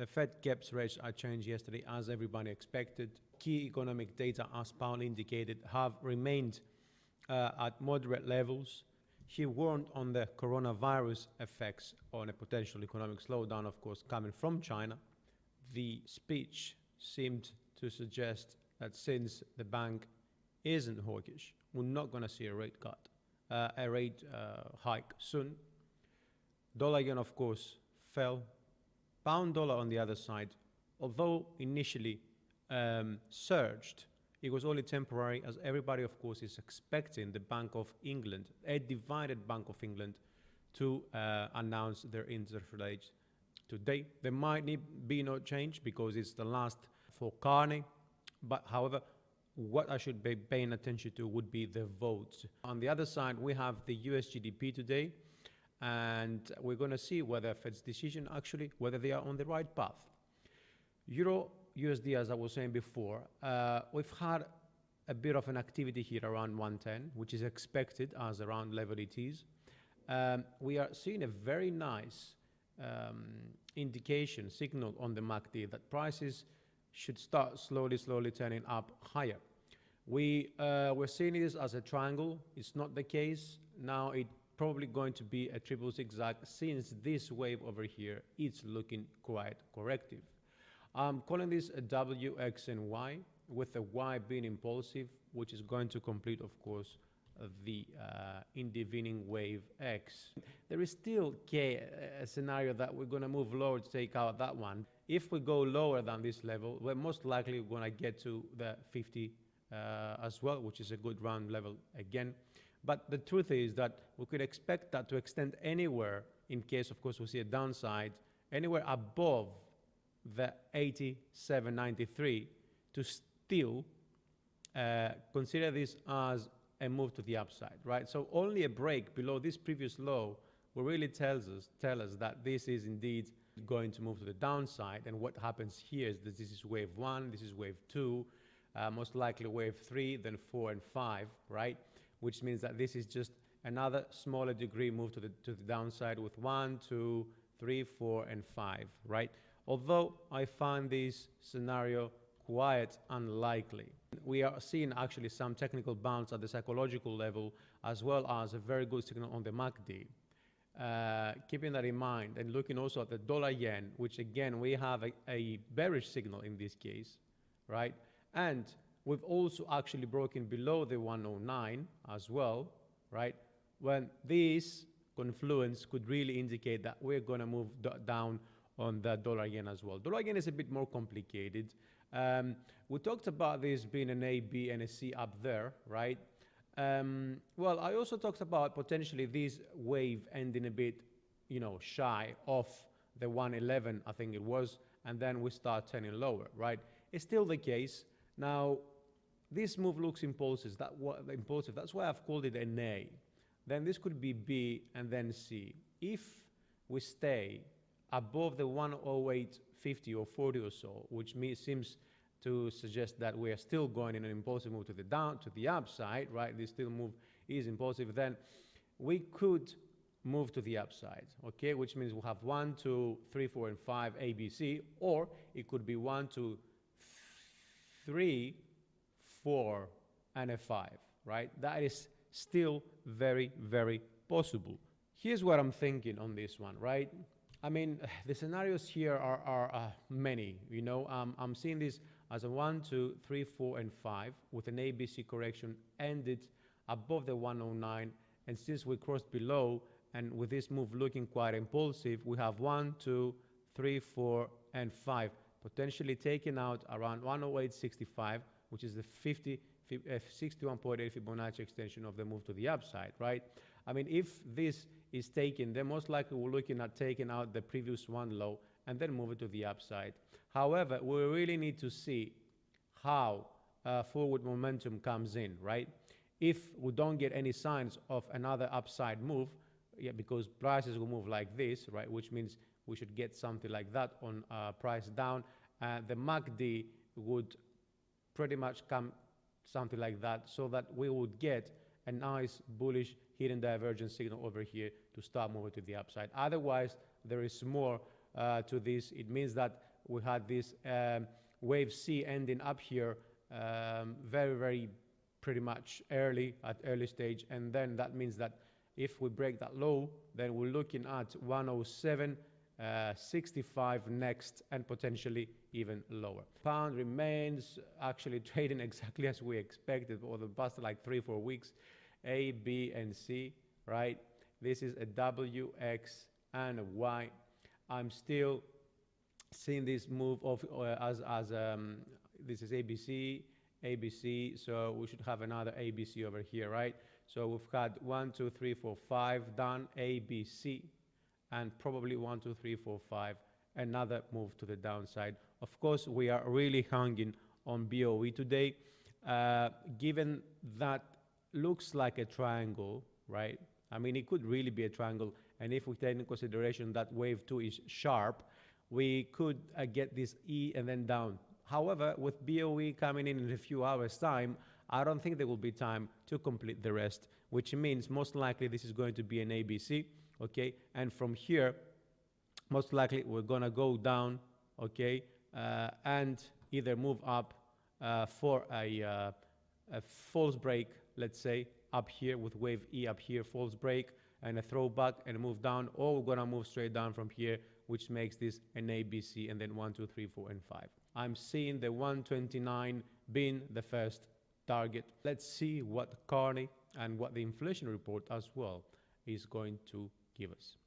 The Fed caps rates are changed yesterday as everybody expected. Key economic data, as Paul indicated, have remained at moderate levels. He warned on the coronavirus effects on a potential economic slowdown, of course, coming from China. The speech seemed to suggest that since the bank isn't hawkish, we're not going to see a rate cut, a rate hike soon. Dollar yen, of course, fell. Pound dollar on the other side, although initially surged, it was only temporary, as everybody, of course, is expecting the Bank of England, a divided Bank of England, to announce their interest rate today. There might be no change because it's the last for Carney, but however, what I should be paying attention to would be the votes. On the other side, we have the US GDP today, and we're going to see whether Fed's decision actually, whether they are on the right path. Euro USD, as I was saying before, we've had a bit of an activity here around 110, which is expected as around level it is. We are seeing a very nice indication, signal on the MACD that prices should start slowly turning up higher. We're seeing this as a triangle. It's not the case. Now it's probably going to be a triple zigzag since this wave over here is looking quite corrective. I'm calling this a W, X, and Y, with the Y being impulsive, which is going to complete, of course, the intervening wave X. There is still a scenario that we're going to move lower to take out that one. If we go lower than this level, we're most likely going to get to the 50 as well, which is a good round level again. But the truth is that we could expect that to extend anywhere, in case, of course, we see a downside, anywhere above the 87.93 to still consider this as a move to the upside, right? So only a break below this previous low will really tell us that this is indeed going to move to the downside. And what happens here is that this is wave 1, this is wave 2, most likely wave 3, then 4 and 5, right? Which means that this is just another smaller degree move to the downside with 1, 2, 3, 4, and 5, right? Although I find this scenario quite unlikely. We are seeing actually some technical bounce at the psychological level, as well as a very good signal on the MACD. Keeping that in mind and looking also at the dollar yen, which again, we have a bearish signal in this case, right? And we've also actually broken below the 109 as well, right? When this confluence could really indicate that we're going to move down on the dollar yen as well. Dollar yen is a bit more complicated. We talked about this being an A, B, and a C up there, right? Well, I also talked about potentially this wave ending a bit, shy of the 111, I think it was, and then we start turning lower, right? It's still the case. Now, this move looks impulsive. That's why I've called it an A. Then this could be B and then C. If we stay above the 108.50 or 40 or so, which seems to suggest that we are still going in an impulsive move to the upside, right? This still move is impulsive. Then we could move to the upside, okay? Which means we'll have 1, 2, 3, 4, and 5 ABC, or it could be 1, 2, 3, 4, and a 5, right? That is still very, very possible. Here's what I'm thinking on this one, right? I mean, the scenarios here are many, I'm seeing this as a 1, 2, 3, 4, and 5 with an ABC correction ended above the 109. And since we crossed below and with this move looking quite impulsive, we have 1, 2, 3, 4, and 5 potentially taken out around 108.65, which is the 61.8 Fibonacci extension of the move to the upside, right? I mean, if this is taken, then most likely we're looking at taking out the previous one low and then move it to the upside. However, we really need to see how forward momentum comes in, right? If we don't get any signs of another upside move, because prices will move like this, right? Which means we should get something like that on price down. The MACD would pretty much come something like that, so that we would get a nice bullish hidden divergence signal over here to start moving to the upside. Otherwise, there is more to this. It means that we had this wave C ending up here very, very pretty much at early stage. And then that means that if we break that low, then we're looking at 107.65 next, and potentially even lower. Pound remains actually trading exactly as we expected for the past like 3-4 weeks. A, B, and C, right? This is a W, X, and a Y. I'm still seeing this move of this is ABC, ABC, so we should have another ABC over here, right? So we've had 1, 2, 3, 4, 5 done, ABC, and probably 1, 2, 3, 4, 5, another move to the downside. Of course, we are really hanging on BoE today, given that looks like a triangle, right? I mean, it could really be a triangle, and if we take into consideration that wave 2 is sharp, we could get this E and then down. However, with BoE coming in a few hours' time, I don't think there will be time to complete the rest, which means most likely this is going to be an ABC, okay? And from here, most likely we're gonna go down, okay? And either move up for a false break, let's say, up here with wave E up here, false break, and a throwback and move down, or we're gonna move straight down from here, which makes this an ABC, and then 1, 2, 3, 4, and 5. I'm seeing the 129 being the first target. Let's see what Carney and what the inflation report as well is going to give us.